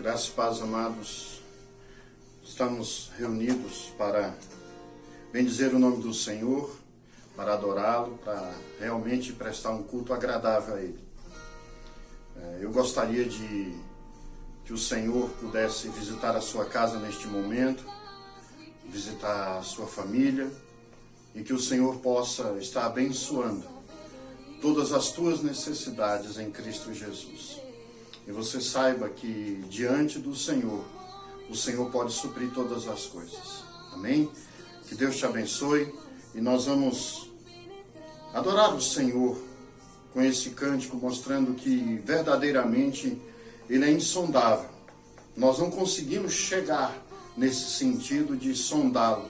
Graças e paz, amados. Estamos reunidos para bendizer o nome do Senhor, para adorá-lo, para realmente prestar um culto agradável a Ele. Eu gostaria que o Senhor pudesse visitar a sua casa neste momento, visitar a sua família, e que o Senhor possa estar abençoando todas as tuas necessidades em Cristo Jesus. E você saiba que diante do Senhor, o Senhor pode suprir todas as coisas. Amém? Que Deus te abençoe e nós vamos adorar o Senhor com esse cântico, mostrando que verdadeiramente Ele é insondável. Nós não conseguimos chegar nesse sentido de sondá-lo,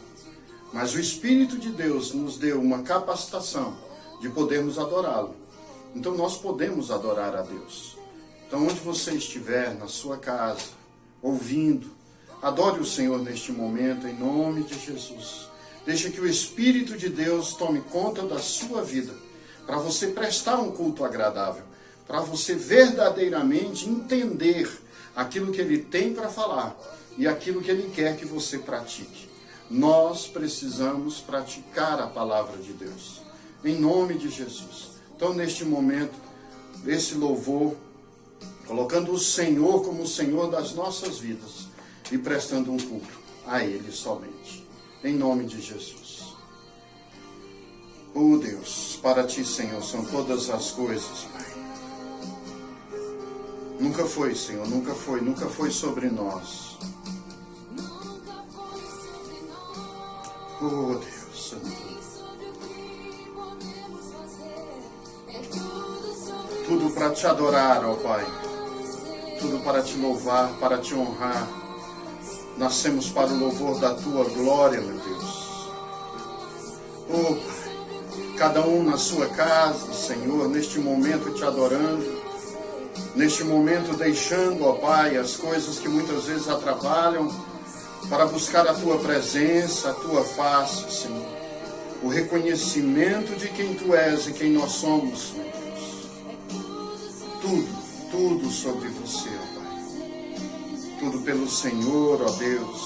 mas o Espírito de Deus nos deu uma capacitação de podermos adorá-lo. Então nós podemos adorar a Deus. Então onde você estiver, na sua casa, ouvindo, adore o Senhor neste momento, em nome de Jesus. Deixa que o Espírito de Deus tome conta da sua vida, para você prestar um culto agradável, para você verdadeiramente entender aquilo que Ele tem para falar e aquilo que Ele quer que você pratique. Nós precisamos praticar a palavra de Deus, em nome de Jesus. Então, neste momento, esse louvor, colocando o Senhor como o Senhor das nossas vidas e prestando um culto a Ele somente, em nome de Jesus. Oh Deus, para Ti, Senhor, são todas as coisas, Pai. Nunca foi, Senhor, nunca foi sobre nós. Oh Deus, Santo. Tudo para Te adorar, ó Pai. Tudo para Te louvar, para Te honrar. Nascemos para o louvor da Tua glória, meu Deus. Oh Pai, cada um na sua casa, Senhor, neste momento Te adorando. Neste momento deixando, ó Pai, as coisas que muitas vezes atrapalham, para buscar a Tua presença, a Tua face, Senhor. O reconhecimento de quem Tu és e quem nós somos, meu Deus. Tudo sobre Você, ó Pai. Tudo pelo Senhor, ó Deus.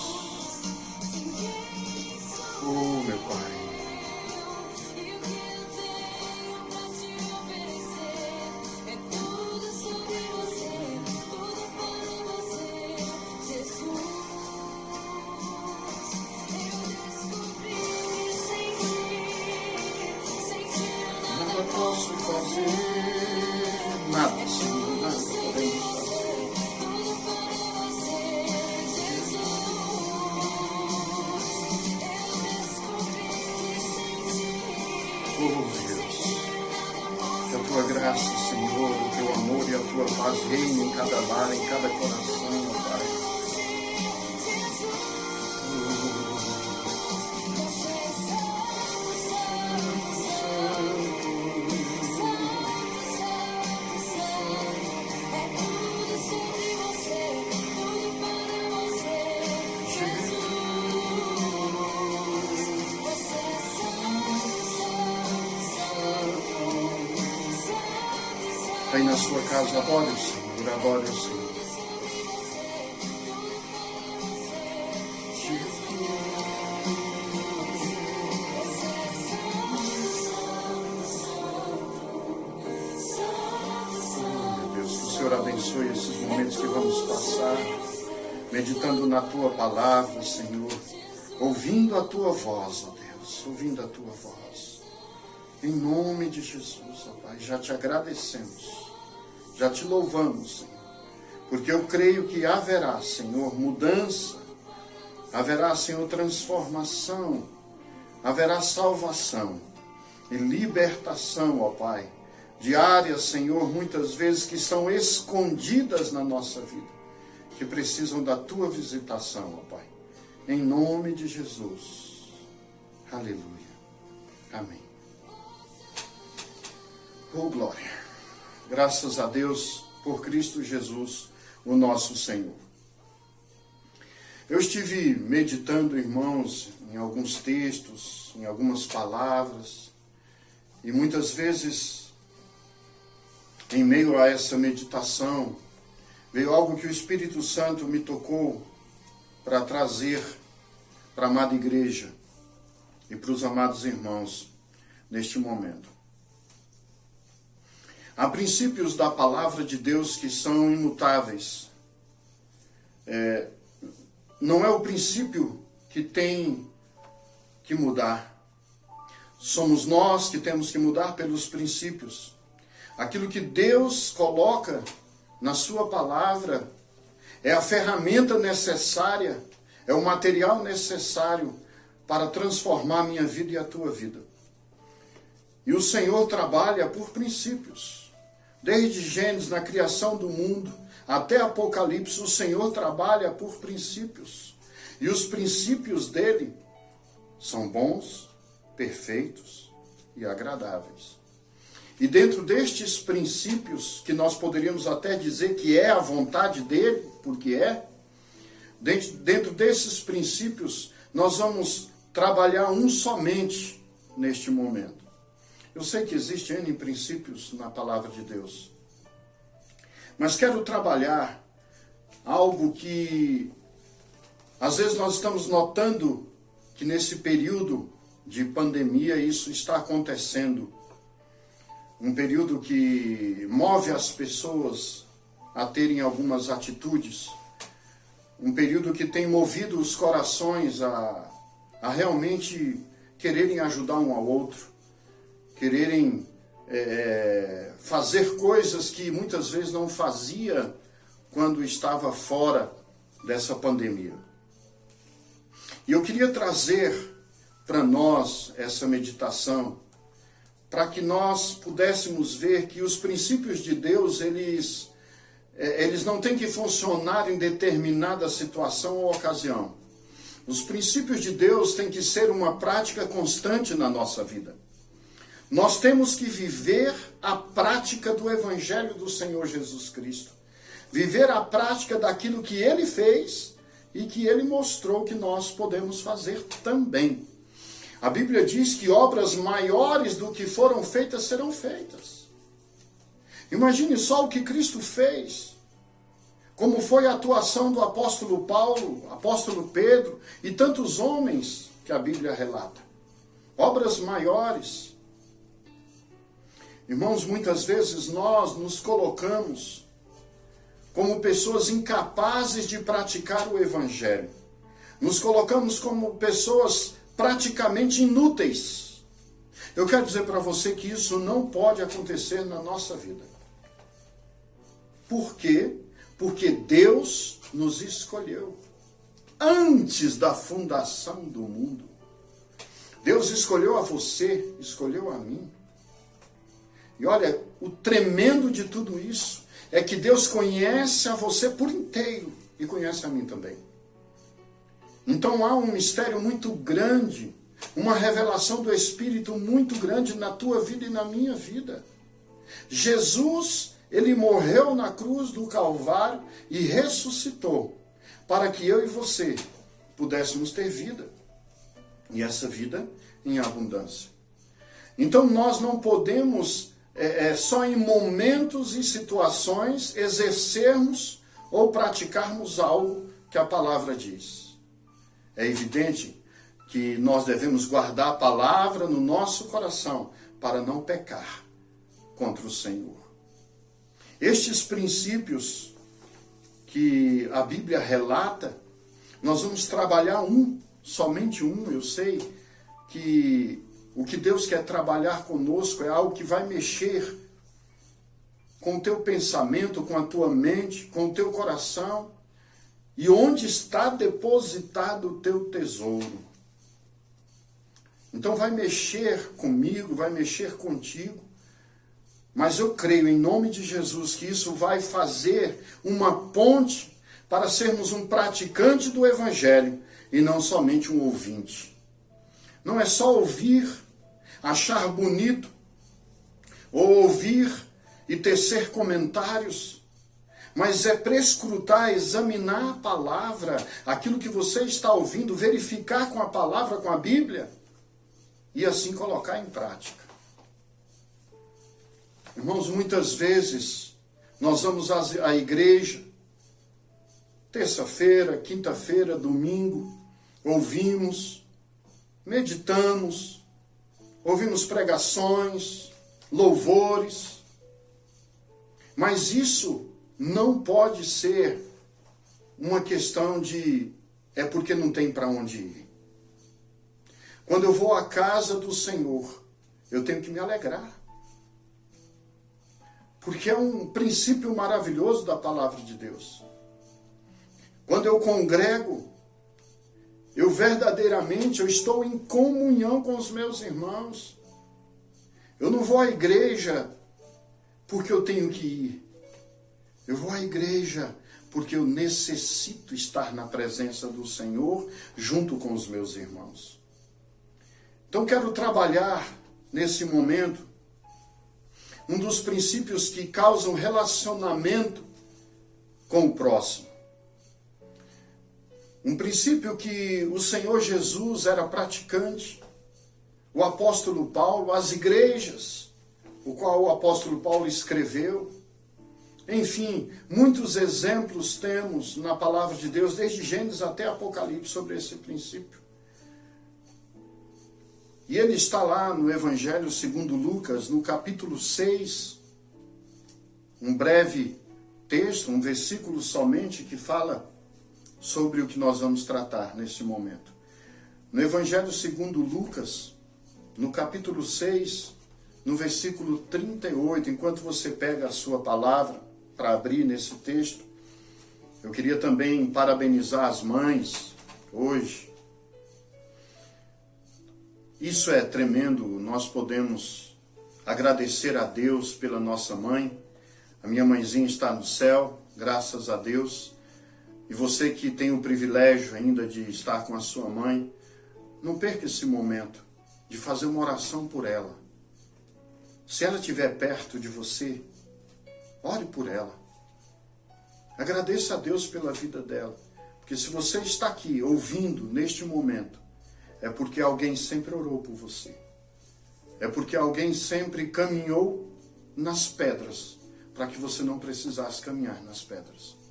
Oh, meu Pai. Nada posso fazer, nada, Senhor, nada podemos fazer. Oh Deus, que a Tua graça, Senhor, o Teu amor e a Tua paz reinem em cada lar, em cada coração, ó Pai. Aí na sua casa, adore o Senhor, adore o Senhor. Oh, meu Deus, que o Senhor abençoe esses momentos que vamos passar, meditando na Tua palavra, Senhor, ouvindo a Tua voz, ó Deus, ouvindo a Tua voz. Em nome de Jesus, ó Pai, já Te agradecemos, já Te louvamos, Senhor, porque eu creio que haverá, Senhor, mudança, haverá, Senhor, transformação, haverá salvação e libertação, ó Pai, de áreas, Senhor, muitas vezes que estão escondidas na nossa vida, que precisam da Tua visitação, ó Pai, em nome de Jesus. Aleluia. Amém. Oh, glória! Graças a Deus por Cristo Jesus, o nosso Senhor. Eu estive meditando, irmãos, em alguns textos, em algumas palavras, e muitas vezes, em meio a essa meditação, veio algo que o Espírito Santo me tocou para trazer para a amada igreja e para os amados irmãos neste momento. Há princípios da palavra de Deus que são imutáveis. Não é o princípio que tem que mudar. Somos nós que temos que mudar pelos princípios. Aquilo que Deus coloca na sua palavra é a ferramenta necessária, é o material necessário para transformar a minha vida e a tua vida. E o Senhor trabalha por princípios. Desde Gênesis, na criação do mundo, até Apocalipse, o Senhor trabalha por princípios. E os princípios dele são bons, perfeitos e agradáveis. E dentro destes princípios, que nós poderíamos até dizer que é a vontade dele, porque é, dentro desses princípios, nós vamos trabalhar um somente neste momento. Eu sei que existem N princípios na palavra de Deus, mas quero trabalhar algo que, às vezes nós estamos notando que nesse período de pandemia isso está acontecendo. Um período que move as pessoas a terem algumas atitudes. Um período que tem movido os corações a realmente quererem ajudar um ao outro. Quererem fazer coisas que muitas vezes não fazia quando estava fora dessa pandemia. E eu queria trazer para nós essa meditação, para que nós pudéssemos ver que os princípios de Deus, eles não têm que funcionar em determinada situação ou ocasião. Os princípios de Deus têm que ser uma prática constante na nossa vida. Nós temos que viver a prática do Evangelho do Senhor Jesus Cristo. Viver a prática daquilo que Ele fez e que Ele mostrou que nós podemos fazer também. A Bíblia diz que obras maiores do que foram feitas serão feitas. Imagine só o que Cristo fez. Como foi a atuação do apóstolo Paulo, apóstolo Pedro e tantos homens que a Bíblia relata. Obras maiores. Irmãos, muitas vezes nós nos colocamos como pessoas incapazes de praticar o Evangelho. Nos colocamos como pessoas praticamente inúteis. Eu quero dizer para você que isso não pode acontecer na nossa vida. Por quê? Porque Deus nos escolheu antes da fundação do mundo. Deus escolheu a você, escolheu a mim. E olha, o tremendo de tudo isso é que Deus conhece a você por inteiro e conhece a mim também. Então há um mistério muito grande, uma revelação do Espírito muito grande na tua vida e na minha vida. Jesus, ele morreu na cruz do Calvário e ressuscitou para que eu e você pudéssemos ter vida. E essa vida em abundância. Então nós não podemos só em momentos e situações exercermos ou praticarmos algo que a palavra diz. É evidente que nós devemos guardar a palavra no nosso coração para não pecar contra o Senhor. Estes princípios que a Bíblia relata, nós vamos trabalhar somente um. Eu sei que o que Deus quer trabalhar conosco é algo que vai mexer com o teu pensamento, com a tua mente, com o teu coração. E onde está depositado o teu tesouro? Então vai mexer comigo, vai mexer contigo. Mas eu creio em nome de Jesus que isso vai fazer uma ponte para sermos um praticante do Evangelho e não somente um ouvinte. Não é só ouvir, achar bonito, ou ouvir e tecer comentários, mas é prescrutar, examinar a palavra, aquilo que você está ouvindo, verificar com a palavra, com a Bíblia, e assim colocar em prática. Irmãos, muitas vezes nós vamos à igreja, terça-feira, quinta-feira, domingo, ouvimos, meditamos, ouvimos pregações, louvores, mas isso não pode ser uma questão de é porque não tem para onde ir. Quando eu vou à casa do Senhor, eu tenho que me alegrar. Porque é um princípio maravilhoso da palavra de Deus. Quando eu congrego, eu verdadeiramente estou em comunhão com os meus irmãos. Eu não vou à igreja porque eu tenho que ir. Eu vou à igreja porque eu necessito estar na presença do Senhor junto com os meus irmãos. Então quero trabalhar nesse momento um dos princípios que causam relacionamento com o próximo. Um princípio que o Senhor Jesus era praticante, o apóstolo Paulo, as igrejas, o qual o apóstolo Paulo escreveu. Enfim, muitos exemplos temos na palavra de Deus, desde Gênesis até Apocalipse, sobre esse princípio. E ele está lá no Evangelho segundo Lucas, no capítulo 6, um breve texto, um versículo somente, que fala sobre o que nós vamos tratar neste momento. No Evangelho segundo Lucas, no capítulo 6, no versículo 38, enquanto você pega a sua palavra para abrir nesse texto, eu queria também parabenizar as mães hoje. Isso é tremendo, nós podemos agradecer a Deus pela nossa mãe. A minha mãezinha está no céu, graças a Deus. E você que tem o privilégio ainda de estar com a sua mãe, não perca esse momento de fazer uma oração por ela. Se ela estiver perto de você, ore por ela. Agradeça a Deus pela vida dela. Porque se você está aqui ouvindo neste momento, é porque alguém sempre orou por você. É porque alguém sempre caminhou nas pedras, para que você não precisasse caminhar nas pedras.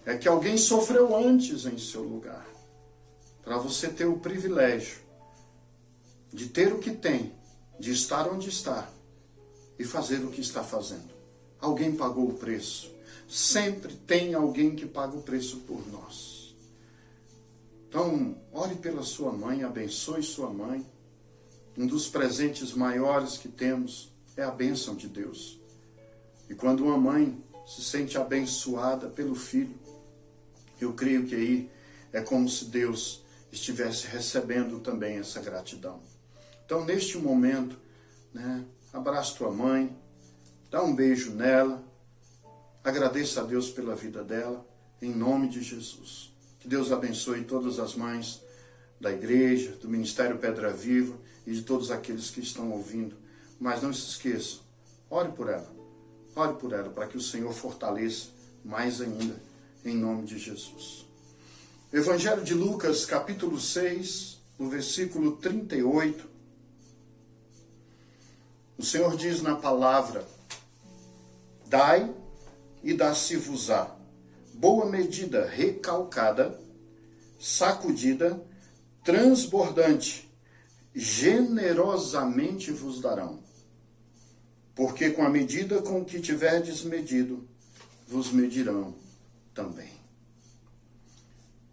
É que alguém sofreu antes em seu lugar, para você ter o privilégio de ter o que tem, de estar onde está e fazer o que está fazendo. Alguém pagou o preço. Sempre tem alguém que paga o preço por nós. Então, ore pela sua mãe, abençoe sua mãe. Um dos presentes maiores que temos é a bênção de Deus. E quando uma mãe se sente abençoada pelo filho, eu creio que aí é como se Deus estivesse recebendo também essa gratidão. Então, neste momento, abraça tua mãe, dá um beijo nela, agradeça a Deus pela vida dela, em nome de Jesus. Que Deus abençoe todas as mães da igreja, do Ministério Pedra Viva e de todos aqueles que estão ouvindo. Mas não se esqueçam, ore por ela, para que o Senhor fortaleça mais ainda, em nome de Jesus. Evangelho de Lucas, capítulo 6, no versículo 38, o Senhor diz na palavra: dai e dá-se-vos-á, boa medida, recalcada, sacudida, transbordante, generosamente vos darão. Porque com a medida com que tiverdes medido, vos medirão também.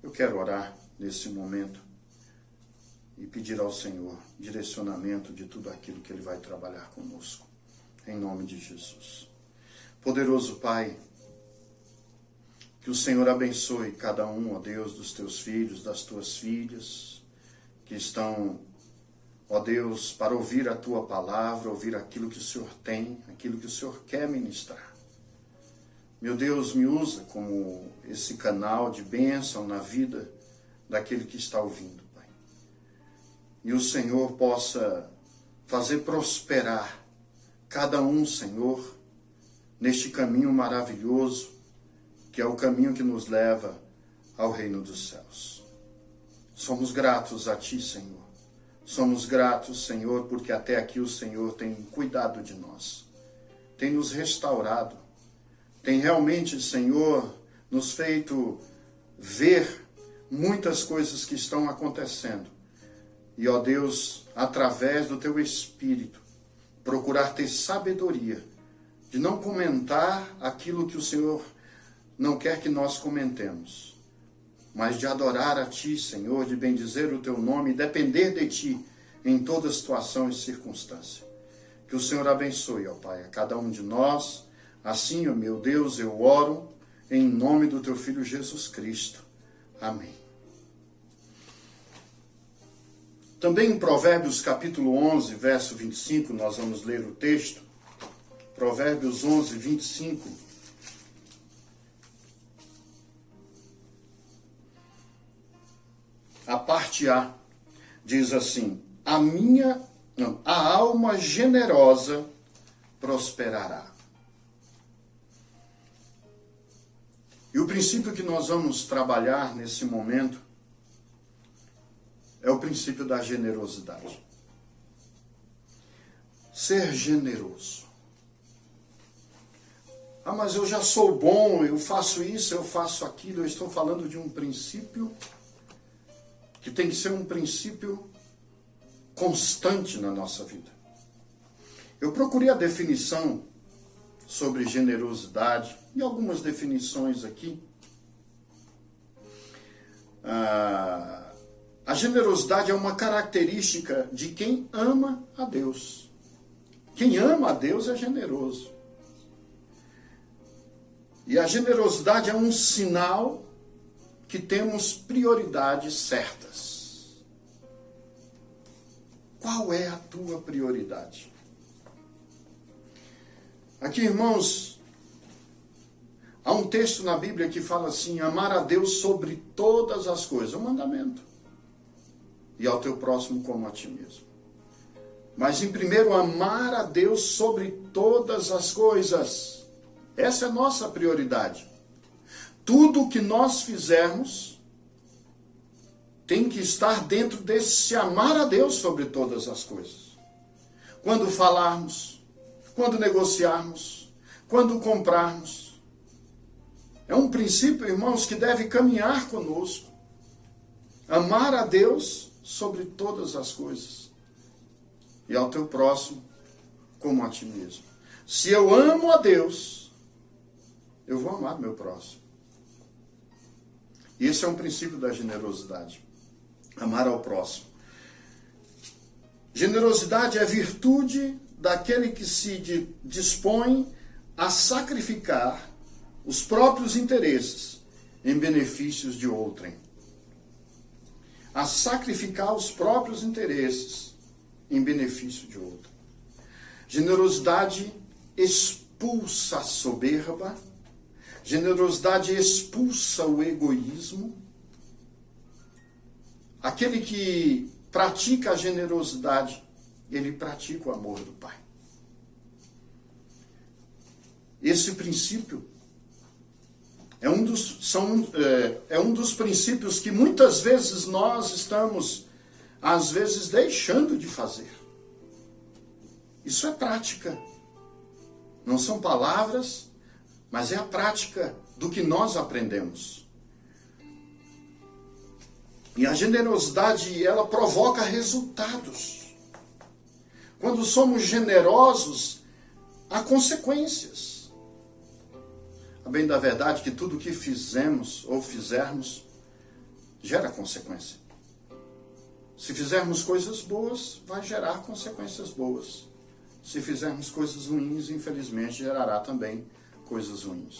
Eu quero orar nesse momento e pedir ao Senhor direcionamento de tudo aquilo que Ele vai trabalhar conosco, em nome de Jesus. Poderoso Pai, que o Senhor abençoe cada um, ó Deus, dos teus filhos, das tuas filhas, que estão, ó Deus, para ouvir a tua palavra, ouvir aquilo que o Senhor tem, aquilo que o Senhor quer ministrar. Meu Deus, me usa como esse canal de bênção na vida daquele que está ouvindo, Pai. E o Senhor possa fazer prosperar cada um, Senhor, neste caminho maravilhoso, que é o caminho que nos leva ao reino dos céus. Somos gratos a Ti, Senhor. Somos gratos, Senhor, porque até aqui o Senhor tem cuidado de nós, tem nos restaurado, tem realmente, Senhor, nos feito ver muitas coisas que estão acontecendo. E, ó Deus, através do teu Espírito, procurar ter sabedoria de não comentar aquilo que o Senhor não quer que nós comentemos, mas de adorar a Ti, Senhor, de bendizer o Teu nome e depender de Ti em toda situação e circunstância. Que o Senhor abençoe, ó Pai, a cada um de nós. Assim, ó meu Deus, eu oro em nome do Teu Filho Jesus Cristo. Amém. Também em Provérbios capítulo 11, verso 25, nós vamos ler o texto. Provérbios 11, 25. A parte A diz assim: a alma generosa prosperará. E o princípio que nós vamos trabalhar nesse momento é o princípio da generosidade. Ser generoso. Ah, mas eu já sou bom, eu faço isso, eu faço aquilo. Eu estou falando de um princípio que tem que ser um princípio constante na nossa vida. Eu procurei a definição sobre generosidade e algumas definições aqui. A generosidade é uma característica de quem ama a Deus. Quem ama a Deus é generoso. E a generosidade é um sinal que temos prioridades certas. Qual é a tua prioridade? Aqui, irmãos, há um texto na Bíblia que fala assim: amar a Deus sobre todas as coisas, um mandamento. E ao teu próximo como a ti mesmo. Mas em primeiro, amar a Deus sobre todas as coisas. Essa é a nossa prioridade. Tudo que nós fizermos tem que estar dentro desse amar a Deus sobre todas as coisas. Quando falarmos, quando negociarmos, quando comprarmos. É um princípio, irmãos, que deve caminhar conosco. Amar a Deus sobre todas as coisas. E ao teu próximo como a ti mesmo. Se eu amo a Deus, eu vou amar meu próximo. E esse é um princípio da generosidade. Amar ao próximo. Generosidade é a virtude daquele que se dispõe a sacrificar os próprios interesses em benefícios de outrem. A sacrificar os próprios interesses em benefício de outro. Generosidade expulsa a soberba. Generosidade expulsa o egoísmo. Aquele que pratica a generosidade, ele pratica o amor do Pai. Esse princípio é um dos princípios que muitas vezes nós estamos, às vezes, deixando de fazer. Isso é prática. Não são palavras, mas é a prática do que nós aprendemos. E a generosidade, ela provoca resultados. Quando somos generosos, há consequências. A bem da verdade que tudo que fizemos ou fizermos gera consequência. Se fizermos coisas boas, vai gerar consequências boas. Se fizermos coisas ruins, infelizmente, gerará também coisas ruins.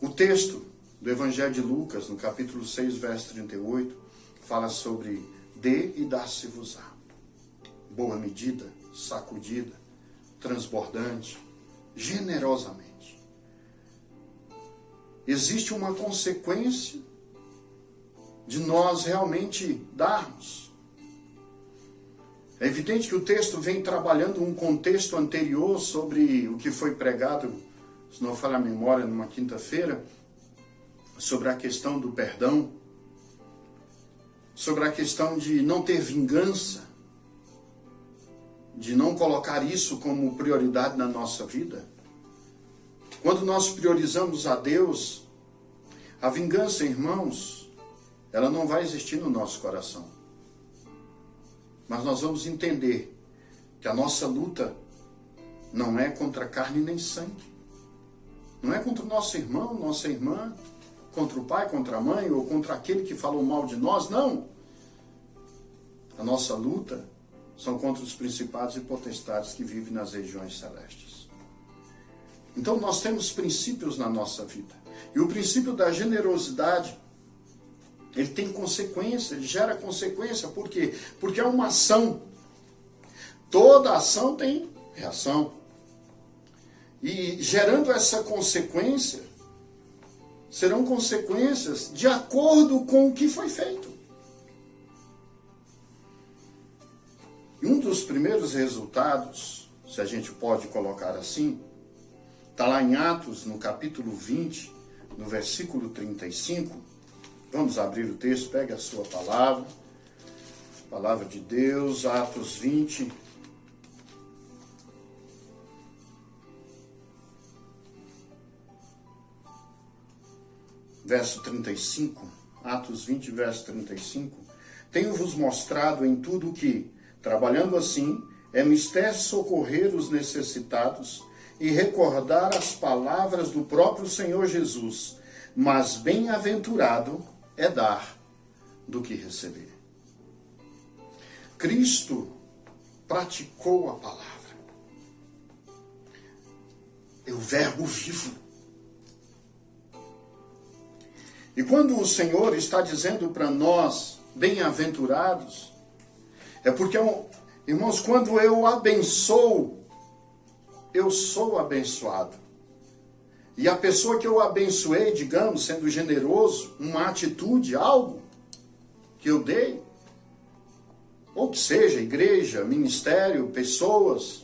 O texto do Evangelho de Lucas, no capítulo 6, verso 38, fala sobre dê e dar-se-vos-á. Boa medida, sacudida, transbordante, generosamente. Existe uma consequência de nós realmente darmos. É evidente que o texto vem trabalhando um contexto anterior sobre o que foi pregado, se não falha a memória, numa quinta-feira, sobre a questão do perdão, sobre a questão de não ter vingança, de não colocar isso como prioridade na nossa vida. Quando nós priorizamos a Deus, A vingança, irmãos, ela não vai existir no nosso coração. Mas nós vamos entender que a nossa luta não é contra carne nem sangue. Não é contra o nosso irmão, nossa irmã, contra o pai, contra a mãe, ou contra aquele que falou mal de nós, não. A nossa luta são contra os principados e potestades que vivem nas regiões celestes. Então nós temos princípios na nossa vida. E o princípio da generosidade, ele tem consequência, ele gera consequência. Por quê? Porque é uma ação. Toda ação tem reação. E gerando essa consequência, serão consequências de acordo com o que foi feito. E um dos primeiros resultados, se a gente pode colocar assim, está lá em Atos, no capítulo 20, no versículo 35. Vamos abrir o texto, pegue a sua palavra. Palavra de Deus, Atos 20. Verso 35, Atos 20, verso 35. Tenho-vos mostrado em tudo que, trabalhando assim, é mister socorrer os necessitados e recordar as palavras do próprio Senhor Jesus, mas bem-aventurado é dar do que receber. Cristo praticou a palavra. É o verbo vivo. E quando o Senhor está dizendo para nós, bem-aventurados, é porque, irmãos, quando eu abençoo, eu sou abençoado. E a pessoa que eu abençoei, digamos, sendo generoso, uma atitude, algo que eu dei, ou que seja, igreja, ministério, pessoas,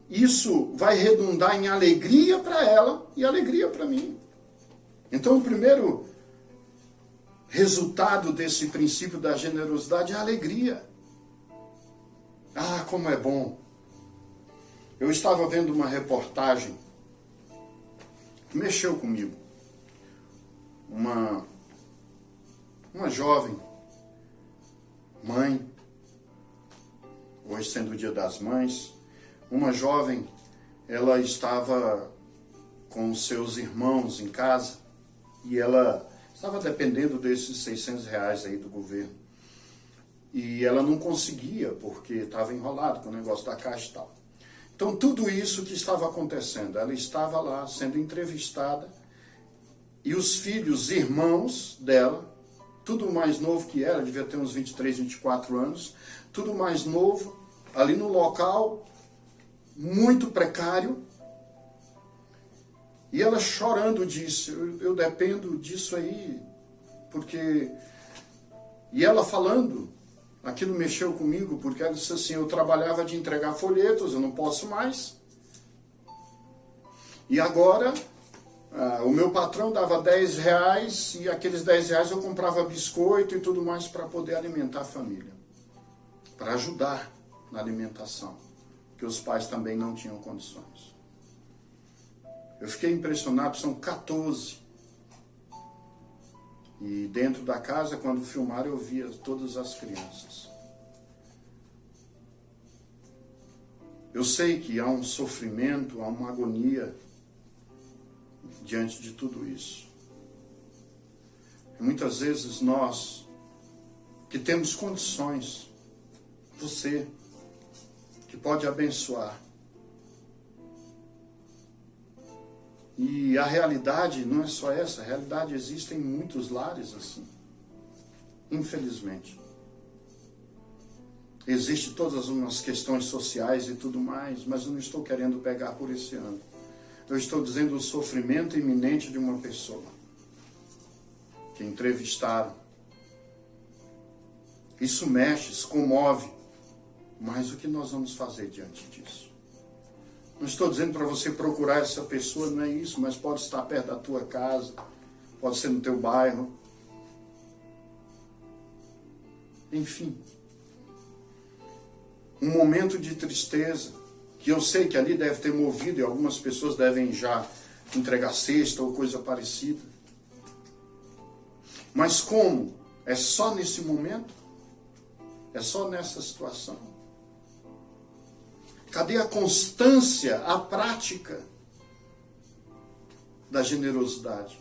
isso vai redundar em alegria para ela e alegria para mim. Então, o primeiro resultado desse princípio da generosidade é a alegria. Ah, como é bom! Eu estava vendo uma reportagem que mexeu comigo. Uma jovem mãe, hoje sendo o Dia das Mães, uma jovem, ela estava com seus irmãos em casa e ela estava dependendo desses R$600 aí do governo. E ela não conseguia, porque estava enrolado com o negócio da caixa e tal. Então, tudo isso que estava acontecendo, ela estava lá sendo entrevistada e os filhos, irmãos dela, tudo mais novo que ela, devia ter uns 23, 24 anos, tudo mais novo, ali no local, muito precário. E ela chorando disse, eu dependo disso aí, porque... E ela falando, aquilo mexeu comigo, porque ela disse assim, eu trabalhava de entregar folhetos, eu não posso mais. E agora, o meu patrão dava R$10, e aqueles R$10 eu comprava biscoito e tudo mais para poder alimentar a família. Para ajudar na alimentação, que os pais também não tinham condições. Eu fiquei impressionado, são 14. E dentro da casa, quando filmaram, eu via todas as crianças. Eu sei que há um sofrimento, há uma agonia diante de tudo isso. E muitas vezes nós, que temos condições, você, que pode abençoar, e a realidade não é só essa, a realidade existe em muitos lares assim, infelizmente. Existem todas umas questões sociais e tudo mais, mas eu não estou querendo pegar por esse ano. Eu estou dizendo o sofrimento iminente de uma pessoa que entrevistaram. Isso mexe, isso comove, mas o que nós vamos fazer diante disso? Não estou dizendo para você procurar essa pessoa, não é isso, mas pode estar perto da tua casa, pode ser no teu bairro. Enfim, um momento de tristeza, que eu sei que ali deve ter movido, e algumas pessoas devem já entregar cesta ou coisa parecida. Mas como? É só nesse momento? É só nessa situação? Cadê a constância, a prática da generosidade?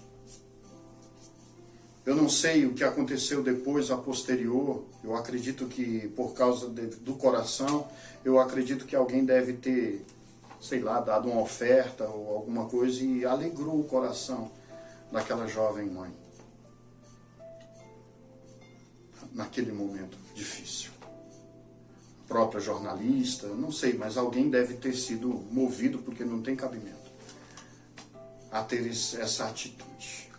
Eu não sei o que aconteceu depois, a posterior. Eu acredito que por causa do coração, eu acredito que alguém deve ter, sei lá, dado uma oferta ou alguma coisa e alegrou o coração daquela jovem mãe. Naquele momento difícil. A própria jornalista, não sei, mas alguém deve ter sido movido, porque não tem cabimento, a ter essa atitude.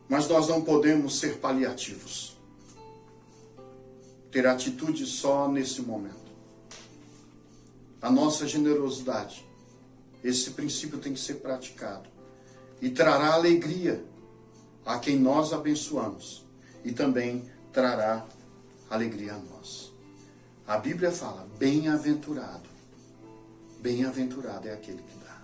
Mas nós não podemos ser paliativos. Ter atitude só nesse momento. A nossa generosidade, esse princípio tem que ser praticado. E trará alegria a quem nós abençoamos. E também trará alegria a nós. A Bíblia fala, bem-aventurado. Bem-aventurado é aquele que dá.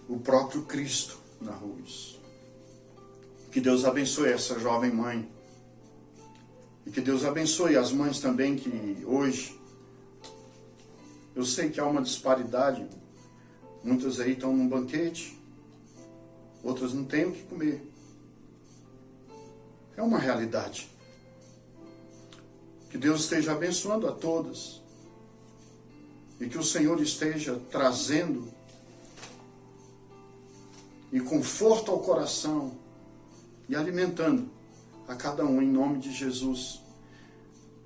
O próprio Cristo narrou isso. Que Deus abençoe essa jovem mãe. E que Deus abençoe as mães também que hoje, eu sei que há uma disparidade. Muitas aí estão num banquete, outras não têm o que comer. É uma realidade. Que Deus esteja abençoando a todas. E que o Senhor esteja trazendo e conforto ao coração e alimentando a cada um em nome de Jesus.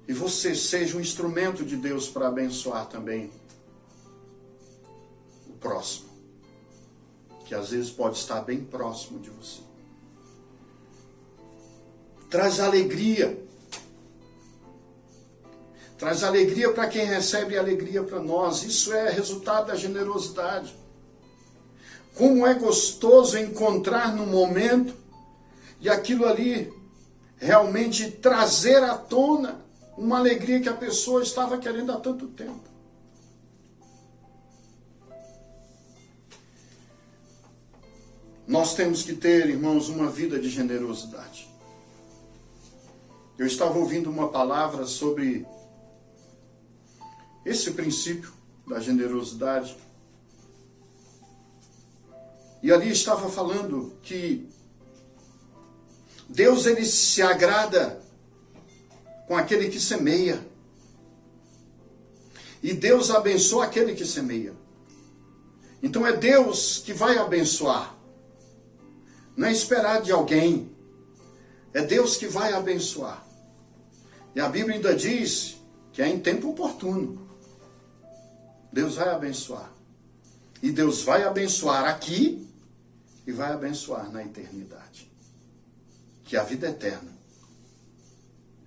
E você seja um instrumento de Deus para abençoar também o próximo, que às vezes pode estar bem próximo de você. Traz alegria. Traz alegria para quem recebe e alegria para nós. Isso é resultado da generosidade. Como é gostoso encontrar no momento e aquilo ali realmente trazer à tona uma alegria que a pessoa estava querendo há tanto tempo. Nós temos que ter, irmãos, uma vida de generosidade. Eu estava ouvindo uma palavra sobre esse princípio da generosidade. E ali estava falando que Deus, ele se agrada com aquele que semeia. E Deus abençoa aquele que semeia. Então é Deus que vai abençoar. Não é esperar de alguém. É Deus que vai abençoar. E a Bíblia ainda diz que é em tempo oportuno. Deus vai abençoar. E Deus vai abençoar aqui e vai abençoar na eternidade. Que é a vida eterna.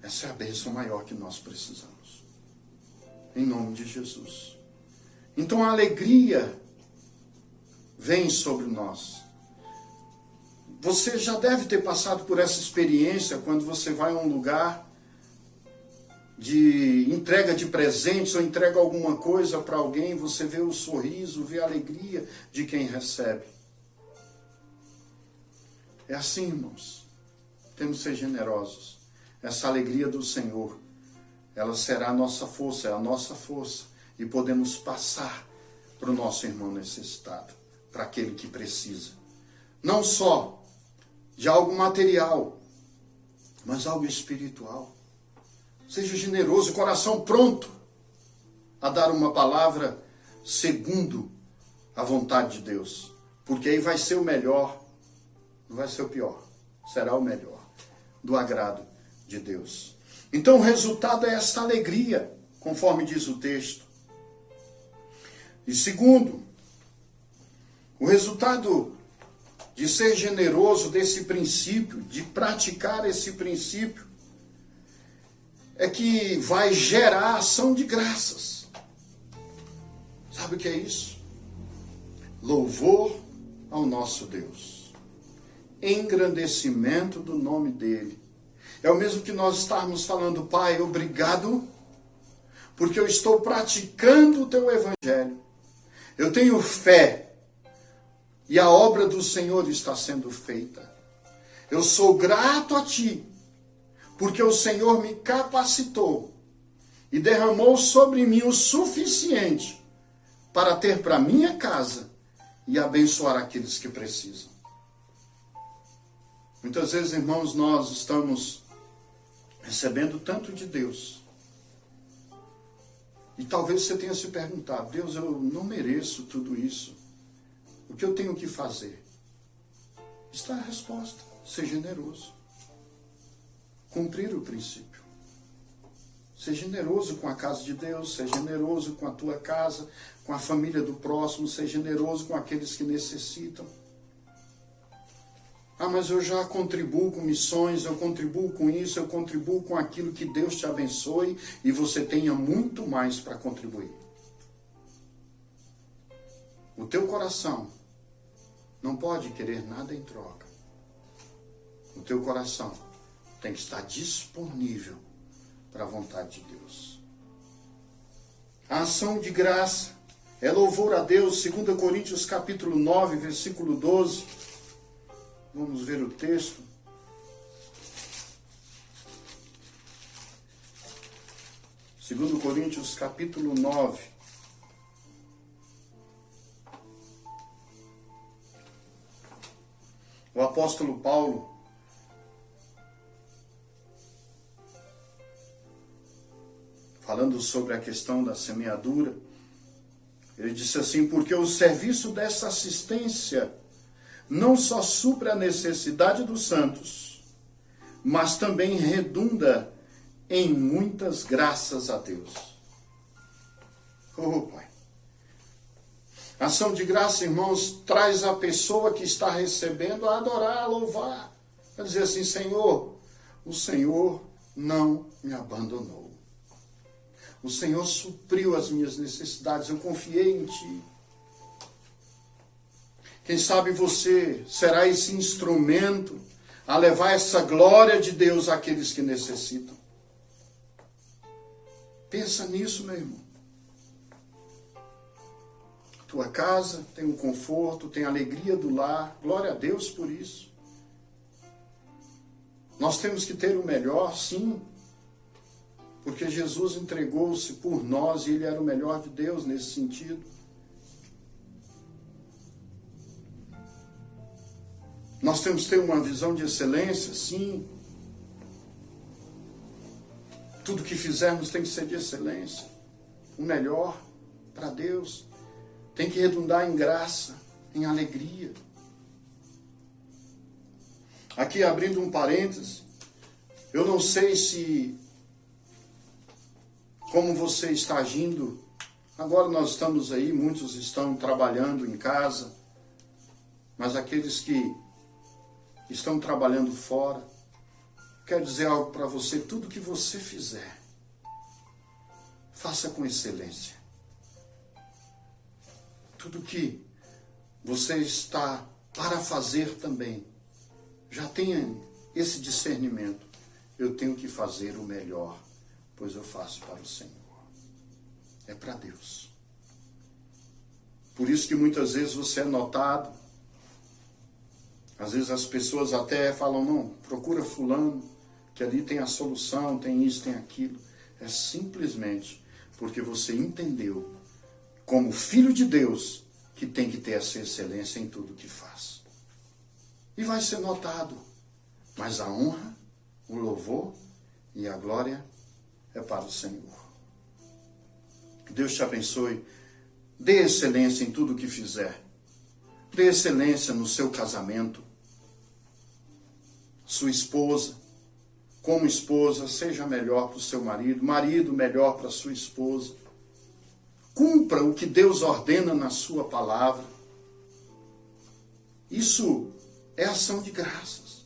Essa é a bênção maior que nós precisamos. Em nome de Jesus. Então a alegria vem sobre nós. Você já deve ter passado por essa experiência quando você vai a um lugar de entrega de presentes ou entrega alguma coisa para alguém, você vê o sorriso, vê a alegria de quem recebe. É assim, irmãos. Temos que ser generosos. Essa alegria do Senhor, ela será a nossa força, é a nossa força. E podemos passar para o nosso irmão necessitado, para aquele que precisa. Não só de algo material, mas algo espiritual. Seja generoso, coração pronto a dar uma palavra segundo a vontade de Deus. Porque aí vai ser o melhor, não vai ser o pior, será o melhor, do agrado de Deus. Então o resultado é essa alegria, conforme diz o texto. E segundo, o resultado de ser generoso, desse princípio, de praticar esse princípio, é que vai gerar ação de graças. Sabe o que é isso? Louvor ao nosso Deus. Engrandecimento do nome dele. É o mesmo que nós estarmos falando, Pai, obrigado, porque eu estou praticando o teu evangelho. Eu tenho fé e a obra do Senhor está sendo feita. Eu sou grato a ti, porque o Senhor me capacitou e derramou sobre mim o suficiente para ter para minha casa e abençoar aqueles que precisam. Muitas vezes, irmãos, nós estamos recebendo tanto de Deus. E talvez você tenha se perguntado: Deus, eu não mereço tudo isso. O que eu tenho que fazer? Está a resposta: ser generoso. Cumprir o princípio. Ser generoso com a casa de Deus, ser generoso com a tua casa, com a família do próximo, ser generoso com aqueles que necessitam. Ah, mas eu já contribuo com missões, eu contribuo com isso, eu contribuo com aquilo. Que Deus te abençoe e você tenha muito mais para contribuir. O teu coração não pode querer nada em troca. O teu coração tem que estar disponível para a vontade de Deus. A ação de graça é louvor a Deus. 2 Coríntios capítulo 9, versículo 12. Vamos ver o texto. Segundo Coríntios capítulo 9. O apóstolo Paulo falando sobre a questão da semeadura, ele disse assim: porque o serviço dessa assistência não só supre a necessidade dos santos, mas também redunda em muitas graças a Deus. Oh, Pai. Ação de graça, irmãos, traz a pessoa que está recebendo a adorar, a louvar, a dizer assim: Senhor, o Senhor não me abandonou. O Senhor supriu as minhas necessidades, eu confiei em Ti. Quem sabe você será esse instrumento a levar essa glória de Deus àqueles que necessitam. Pensa nisso, meu irmão. Tua casa tem um conforto, tem a alegria do lar. Glória a Deus por isso. Nós temos que ter o melhor, sim. Porque Jesus entregou-se por nós e Ele era o melhor de Deus nesse sentido. Nós temos que ter uma visão de excelência, sim. Tudo que fizermos tem que ser de excelência. O melhor para Deus. Tem que redundar em graça, em alegria. Aqui abrindo um parêntese, eu não sei se como você está agindo. Agora nós estamos aí, muitos estão trabalhando em casa, mas aqueles que estão trabalhando fora, quero dizer algo para você: tudo que você fizer, faça com excelência. Tudo que você está para fazer também, já tenha esse discernimento: eu tenho que fazer o melhor, pois eu faço para o Senhor. É para Deus. Por isso que muitas vezes você é notado. Às vezes as pessoas até falam: não, procura fulano, que ali tem a solução, tem isso, tem aquilo. É simplesmente porque você entendeu, como filho de Deus, que tem que ter essa excelência em tudo que faz. E vai ser notado. Mas a honra, o louvor e a glória é para o Senhor. Deus te abençoe. Dê excelência em tudo que fizer. Dê excelência no seu casamento. Sua esposa, como esposa, seja melhor para o seu marido. Marido, melhor para a sua esposa. Cumpra o que Deus ordena na sua palavra. Isso é ação de graças.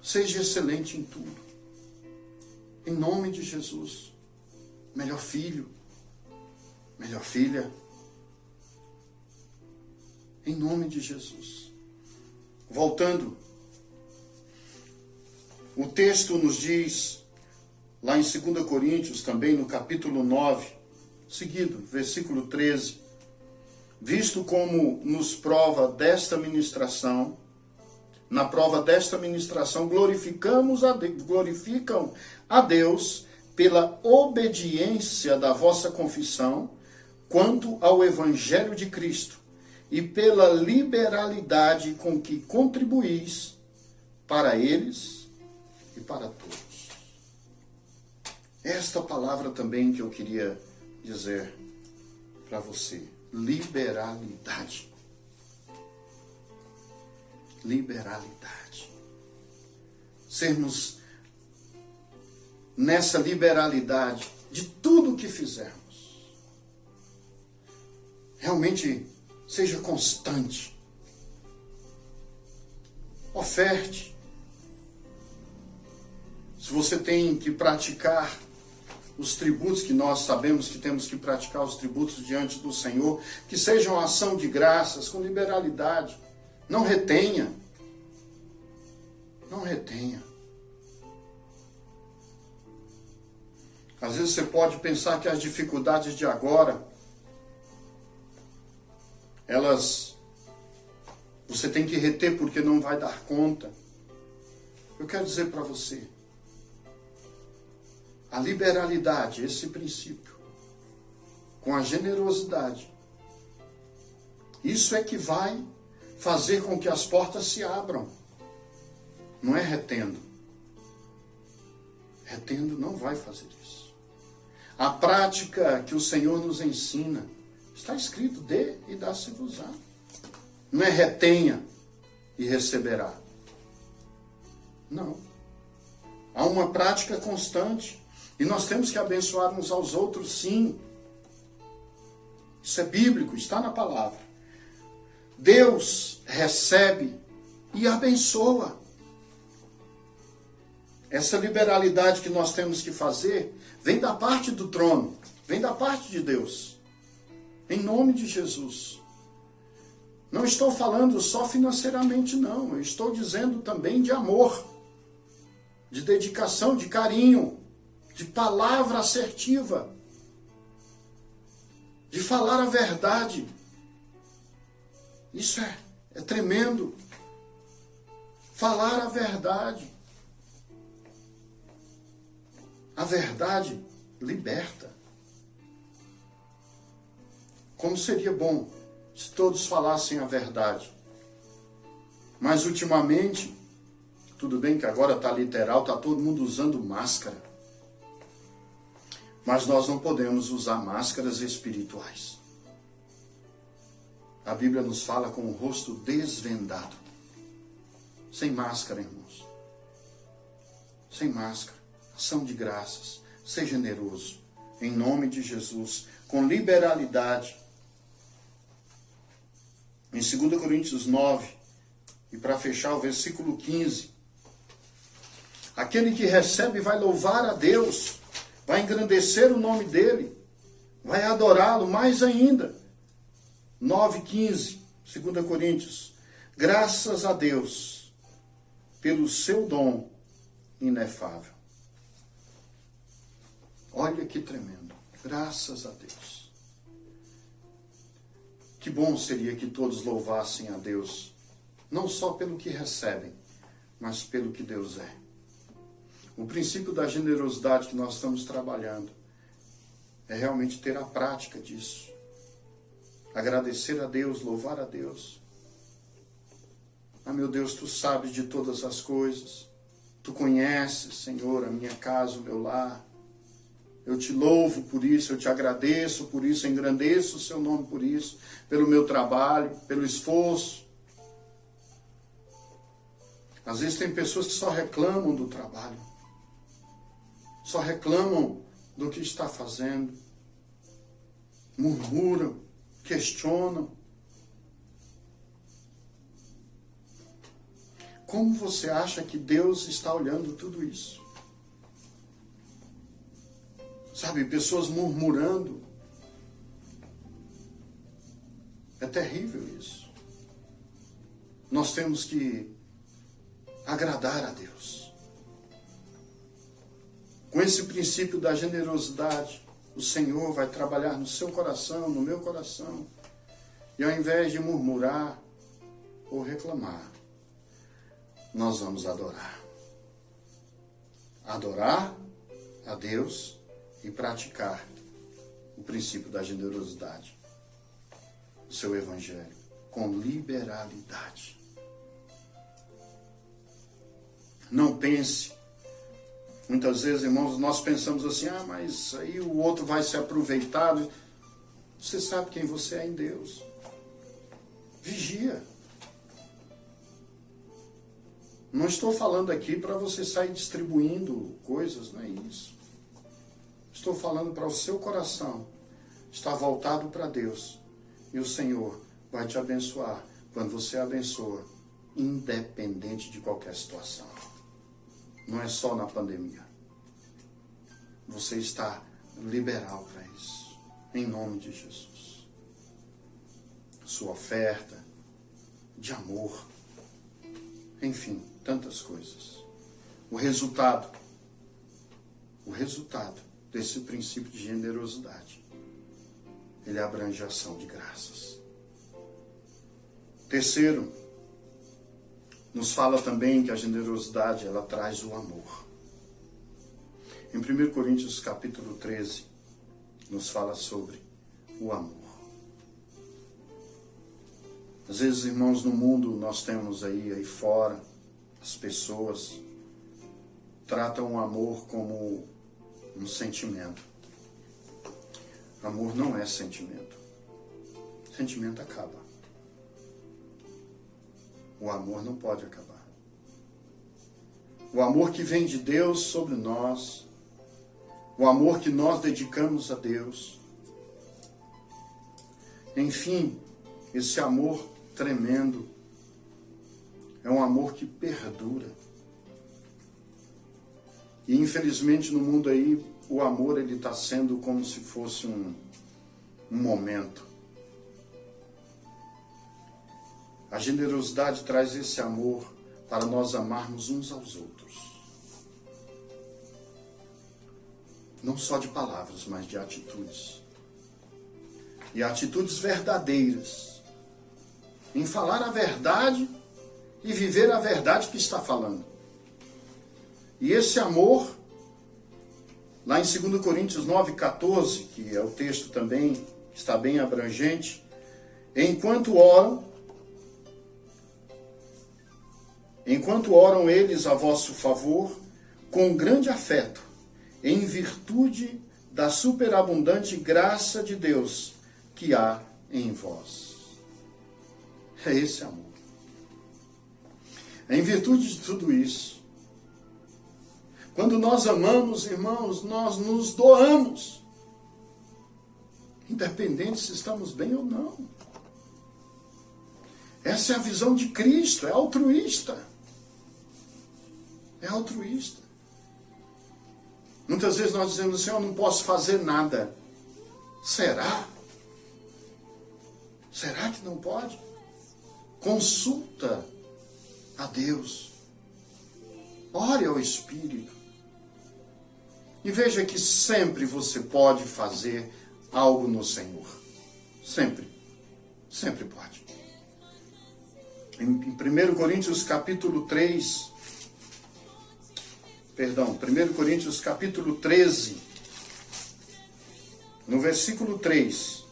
Seja excelente em tudo. Em nome de Jesus. Melhor filho, melhor filha. Em nome de Jesus. Voltando, o texto nos diz: lá em 2 Coríntios, também no capítulo 9, seguido, versículo 13. Visto como nos prova desta ministração, na prova desta ministração glorificam a Deus pela obediência da vossa confissão quanto ao Evangelho de Cristo e pela liberalidade com que contribuís para eles e para todos. Esta palavra também que eu queria dizer para você. Liberalidade. Liberalidade. Sermos nessa liberalidade de tudo que fizermos. Realmente seja constante. Oferte. Se você tem que praticar os tributos, que nós sabemos que temos que praticar os tributos diante do Senhor, que sejam ação de graças, com liberalidade. Não retenha. Não retenha. Às vezes você pode pensar que as dificuldades de agora, você tem que reter porque não vai dar conta. Eu quero dizer para você, a liberalidade, esse princípio, com a generosidade, isso é que vai fazer com que as portas se abram. Não é retendo. Retendo não vai fazer isso. A prática que o Senhor nos ensina, está escrito, dê e dá-se-vos-á. Não é retenha e receberá. Não. Há uma prática constante. E nós temos que abençoar uns aos outros, sim. Isso é bíblico, está na palavra. Deus recebe e abençoa. Essa liberalidade que nós temos que fazer vem da parte do trono, vem da parte de Deus. Em nome de Jesus. Não estou falando só financeiramente, não. Eu estou dizendo também de amor, de dedicação, de carinho, de palavra assertiva, de falar a verdade. Isso é tremendo. Falar a verdade. A verdade liberta. Como seria bom se todos falassem a verdade. Mas ultimamente, tudo bem que agora está literal, está todo mundo usando máscara. Mas nós não podemos usar máscaras espirituais. A Bíblia nos fala com o rosto desvendado. Sem máscara, irmãos. Sem máscara. Ação de graças. Seja generoso. Em nome de Jesus. Com liberalidade. Em 2 Coríntios 9. E para fechar o versículo 15. Aquele que recebe vai louvar a Deus. Vai engrandecer o nome dele. Vai adorá-lo mais ainda. 9:15, 2 Coríntios. Graças a Deus pelo seu dom inefável. Olha que tremendo. Graças a Deus. Que bom seria que todos louvassem a Deus. Não só pelo que recebem, mas pelo que Deus é. O princípio da generosidade que nós estamos trabalhando é realmente ter a prática disso. Agradecer a Deus, louvar a Deus. Ah, meu Deus, tu sabes de todas as coisas. Tu conheces, Senhor, a minha casa, o meu lar. Eu te louvo por isso, eu te agradeço por isso, engrandeço o seu nome por isso, pelo meu trabalho, pelo esforço. Às vezes tem pessoas que só reclamam do trabalho. Só reclamam do que está fazendo. Murmuram, questionam. Como você acha que Deus está olhando tudo isso? Sabe, pessoas murmurando. É terrível isso. Nós temos que agradar a Deus. Com esse princípio da generosidade, o Senhor vai trabalhar no seu coração, no meu coração. E ao invés de murmurar ou reclamar, nós vamos adorar. Adorar a Deus e praticar o princípio da generosidade, o seu evangelho, com liberalidade. Não pense, muitas vezes, irmãos, nós pensamos assim, mas aí o outro vai se aproveitar. Você sabe quem você é em Deus. Vigia. Não estou falando aqui para você sair distribuindo coisas, não é isso. Estou falando para o seu coração estar voltado para Deus. E o Senhor vai te abençoar quando você abençoa, independente de qualquer situação. Não é só na pandemia. Você está liberal para isso. Em nome de Jesus. Sua oferta de amor. Enfim, tantas coisas. O resultado desse princípio de generosidade, ele abrange a ação de graças. Terceiro, nos fala também que a generosidade, ela traz o amor. Em 1 Coríntios capítulo 13, nos fala sobre o amor. Às vezes, irmãos, no mundo nós temos aí fora, as pessoas tratam o amor como um sentimento. Amor não é sentimento. Sentimento acaba. O amor não pode acabar. O amor que vem de Deus sobre nós, o amor que nós dedicamos a Deus, enfim, esse amor tremendo, é um amor que perdura. E infelizmente no mundo aí, o amor ele está sendo como se fosse um momento. A generosidade traz esse amor para nós amarmos uns aos outros. Não só de palavras, mas de atitudes. E atitudes verdadeiras. Em falar a verdade e viver a verdade que está falando. E esse amor, lá em 2 Coríntios 9,14, que é o texto também, está bem abrangente, enquanto oram eles a vosso favor, com grande afeto, em virtude da superabundante graça de Deus que há em vós. É esse amor. Em virtude de tudo isso, quando nós amamos, irmãos, nós nos doamos, independente se estamos bem ou não. Essa é a visão de Cristo, é altruísta. É altruísta. Muitas vezes nós dizemos assim, eu não posso fazer nada. Será? Será que não pode? Consulta a Deus. Ore ao Espírito. E veja que sempre você pode fazer algo no Senhor. Sempre. Sempre pode. Em 1 Coríntios capítulo 3, 1 Coríntios capítulo 13, no versículo 3,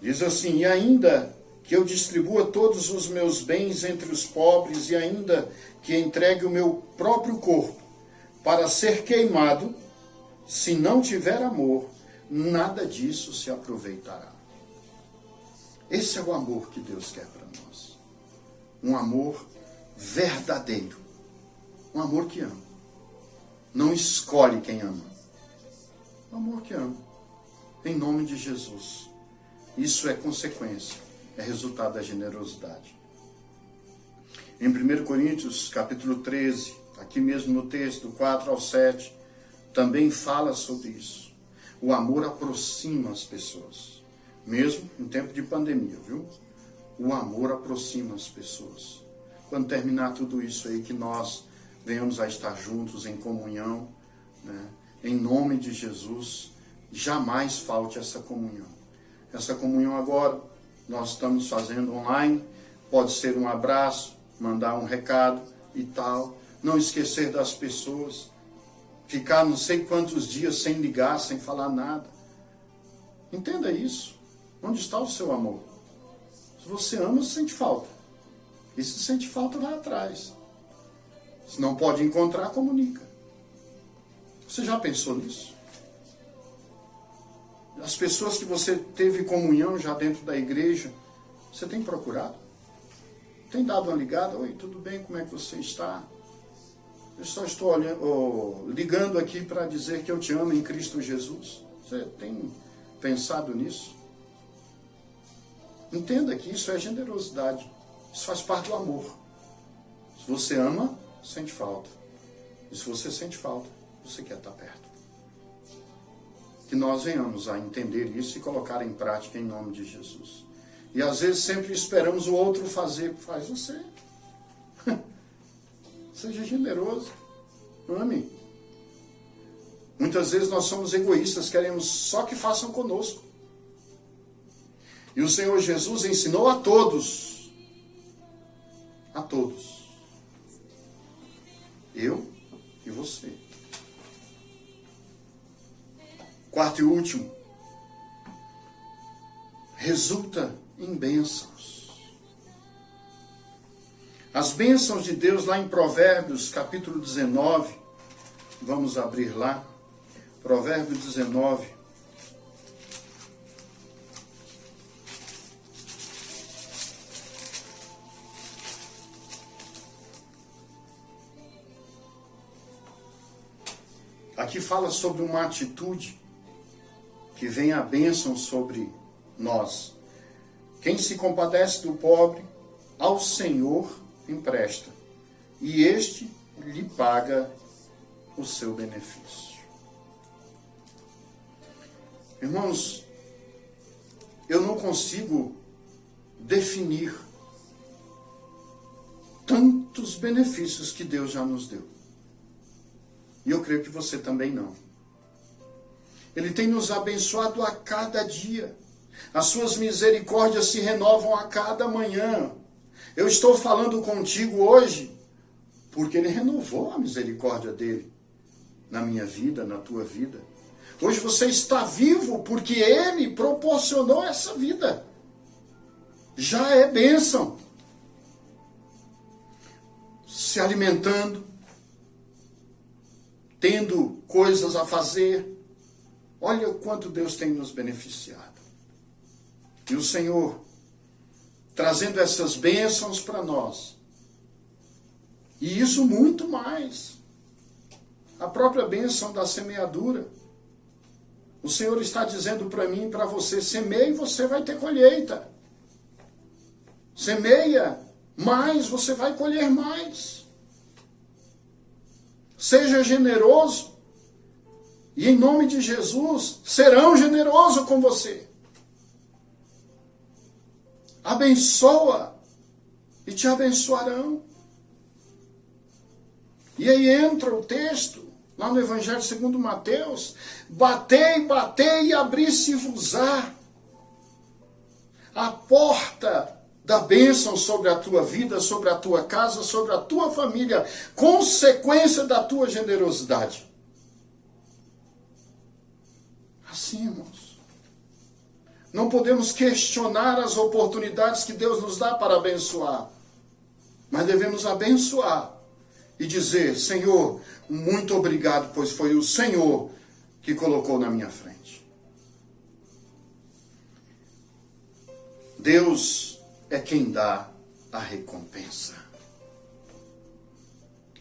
diz assim, e ainda que eu distribua todos os meus bens entre os pobres, e ainda que entregue o meu próprio corpo para ser queimado, se não tiver amor, nada disso se aproveitará. Esse é o amor que Deus quer para nós. Um amor verdadeiro. Um amor que ama. Não escolhe quem ama. Um amor que ama. Em nome de Jesus. Isso é consequência. É resultado da generosidade. Em 1 Coríntios, capítulo 13, aqui mesmo no texto, do 4 ao 7, também fala sobre isso. O amor aproxima as pessoas. Mesmo em tempo de pandemia, viu? O amor aproxima as pessoas. Quando terminar tudo isso aí, que nós venhamos a estar juntos em comunhão, né? Em nome de Jesus, jamais falte essa comunhão. Essa comunhão agora nós estamos fazendo online, pode ser um abraço, mandar um recado e tal, não esquecer das pessoas, ficar não sei quantos dias sem ligar, sem falar nada. Entenda isso. Onde está o seu amor? Se você ama, você sente falta. E se sente falta, vai atrás. Se não pode encontrar, comunica. Você já pensou nisso? As pessoas que você teve comunhão já dentro da igreja, você tem procurado? Tem dado uma ligada? Oi, tudo bem? Como é que você está? Eu só estou ligando aqui para dizer que eu te amo em Cristo Jesus. Você tem pensado nisso? Entenda que isso é generosidade. Isso faz parte do amor. Se você ama, sente falta. E se você sente falta, você quer estar perto. Que nós venhamos a entender isso e colocar em prática em nome de Jesus. E às vezes sempre esperamos o outro fazer. Faz você. Seja generoso. Ame. Muitas vezes nós somos egoístas, queremos só que façam conosco. E o Senhor Jesus ensinou a todos. A todos. Eu e você. Quarto e último. Resulta em bênçãos. As bênçãos de Deus lá em Provérbios, capítulo 19. Vamos abrir lá. Provérbios 19. Aqui fala sobre uma atitude que vem a bênção sobre nós. Quem se compadece do pobre, ao Senhor empresta, e este lhe paga o seu benefício. Irmãos, eu não consigo definir tantos benefícios que Deus já nos deu. E eu creio que você também não. Ele tem nos abençoado a cada dia. As suas misericórdias se renovam a cada manhã. Eu estou falando contigo hoje porque Ele renovou a misericórdia dele na minha vida, na tua vida. Hoje você está vivo porque Ele proporcionou essa vida. Já é bênção. Se alimentando, tendo coisas a fazer. Olha o quanto Deus tem nos beneficiado. E o Senhor, trazendo essas bênçãos para nós. E isso muito mais. A própria bênção da semeadura. O Senhor está dizendo para mim e para você, semeie e você vai ter colheita. Semeia mais, você vai colher mais. Seja generoso. E em nome de Jesus, serão generosos com você. Abençoa e te abençoarão. E aí entra o texto, lá no Evangelho segundo Mateus, batei, batei e abri-se-vos-á a porta da bênção sobre a tua vida, sobre a tua casa, sobre a tua família, consequência da tua generosidade. Assim, irmãos. Não podemos questionar as oportunidades que Deus nos dá para abençoar. Mas devemos abençoar e dizer, Senhor, muito obrigado, pois foi o Senhor que colocou na minha frente. Deus é quem dá a recompensa.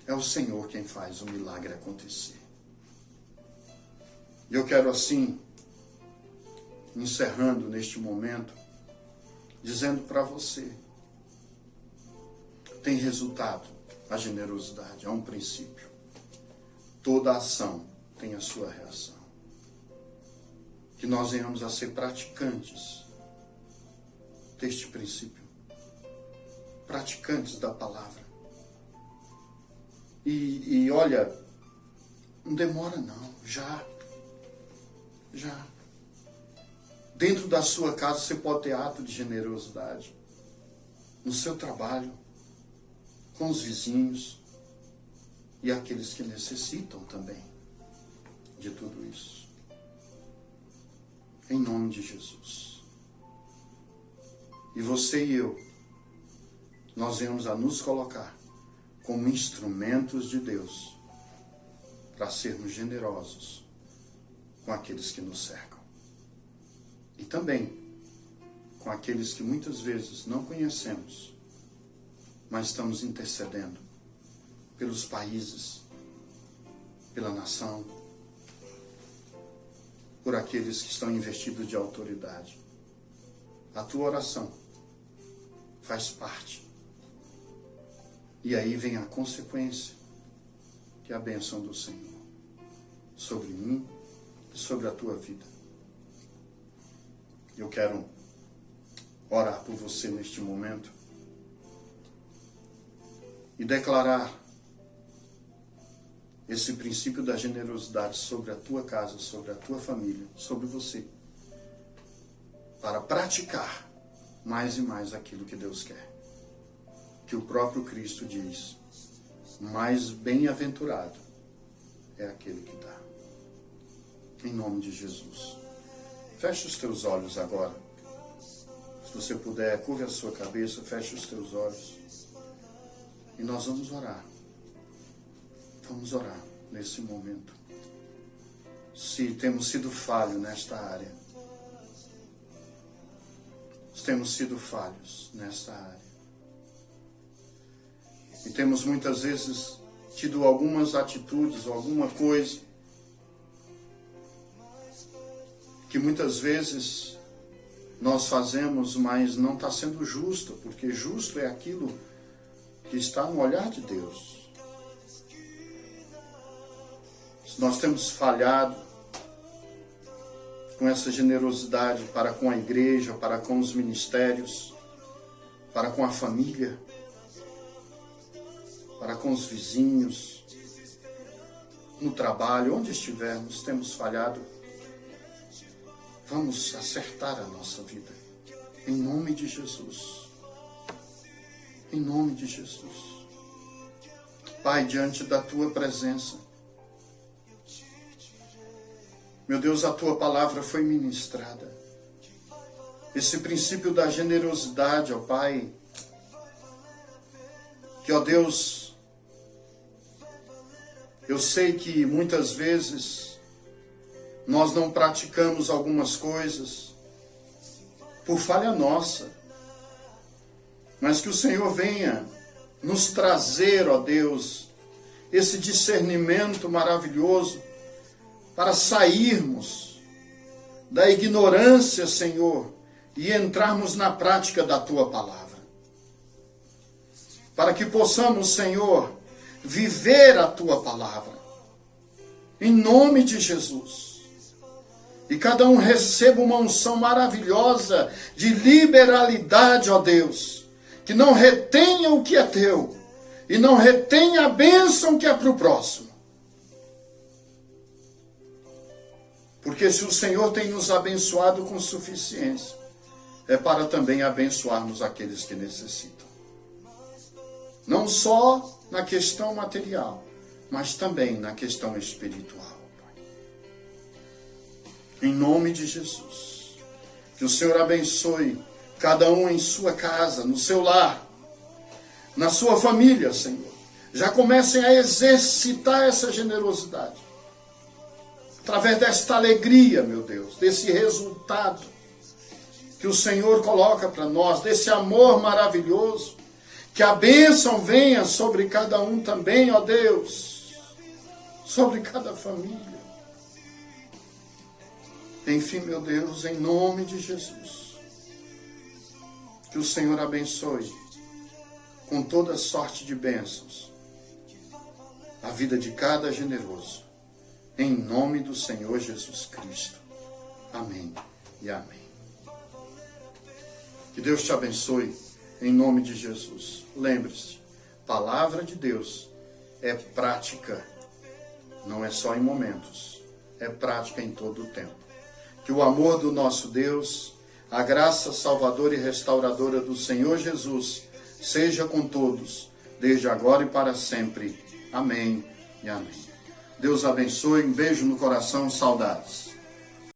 É o Senhor quem faz o milagre acontecer. E eu quero assim, encerrando neste momento, dizendo para você, tem resultado a generosidade, é um princípio. Toda ação tem a sua reação. Que nós venhamos a ser praticantes deste princípio. Praticantes da palavra. E olha, não demora não, já. Dentro da sua casa você pode ter ato de generosidade. No seu trabalho, com os vizinhos e aqueles que necessitam também de tudo isso. Em nome de Jesus. E você e eu, nós viemos a nos colocar como instrumentos de Deus para sermos generosos com aqueles que nos cercam. E também com aqueles que muitas vezes não conhecemos, mas estamos intercedendo pelos países, pela nação, por aqueles que estão investidos de autoridade. A tua oração faz parte. E aí vem a consequência, que é a bênção do Senhor sobre mim e sobre a tua vida. Eu quero orar por você neste momento e declarar esse princípio da generosidade sobre a tua casa, sobre a tua família, sobre você, para praticar mais e mais aquilo que Deus quer. Que o próprio Cristo diz: mais bem-aventurado é aquele que dá. Em nome de Jesus. Feche os teus olhos agora. Se você puder, curve a sua cabeça, feche os teus olhos. E nós vamos orar. Vamos orar nesse momento. Se temos sido falhos nesta área. Se temos sido falhos nesta área. E temos muitas vezes tido algumas atitudes, alguma coisa, que muitas vezes nós fazemos, mas não está sendo justo, porque justo é aquilo que está no olhar de Deus. Nós temos falhado com essa generosidade para com a igreja, para com os ministérios, para com a família, para com os vizinhos, no trabalho, onde estivermos, temos falhado. Vamos acertar a nossa vida, em nome de Jesus. Em nome de Jesus. Pai, diante da tua presença, meu Deus, a tua palavra foi ministrada. Esse princípio da generosidade, ó Pai, que, ó Deus, eu sei que muitas vezes nós não praticamos algumas coisas por falha nossa, mas que o Senhor venha nos trazer, ó Deus, esse discernimento maravilhoso para sairmos da ignorância, Senhor, e entrarmos na prática da tua palavra. Para que possamos, Senhor, viver a tua palavra, em nome de Jesus. E cada um receba uma unção maravilhosa de liberalidade, ó Deus, que não retenha o que é teu e não retenha a bênção que é para o próximo. Porque se o Senhor tem nos abençoado com suficiência, é para também abençoarmos aqueles que necessitam. Não só na questão material, mas também na questão espiritual. Pai. Em nome de Jesus, que o Senhor abençoe cada um em sua casa, no seu lar, na sua família, Senhor. Já comecem a exercitar essa generosidade. Através desta alegria, meu Deus, desse resultado que o Senhor coloca para nós, desse amor maravilhoso, que a bênção venha sobre cada um também, ó Deus, sobre cada família. Enfim, meu Deus, em nome de Jesus, que o Senhor abençoe com toda sorte de bênçãos a vida de cada generoso. Em nome do Senhor Jesus Cristo. Amém e amém. Que Deus te abençoe em nome de Jesus. Lembre-se, palavra de Deus é prática, não é só em momentos, é prática em todo o tempo. Que o amor do nosso Deus, a graça salvadora e restauradora do Senhor Jesus, seja com todos, desde agora e para sempre. Amém e amém. Deus abençoe, um beijo no coração, saudades.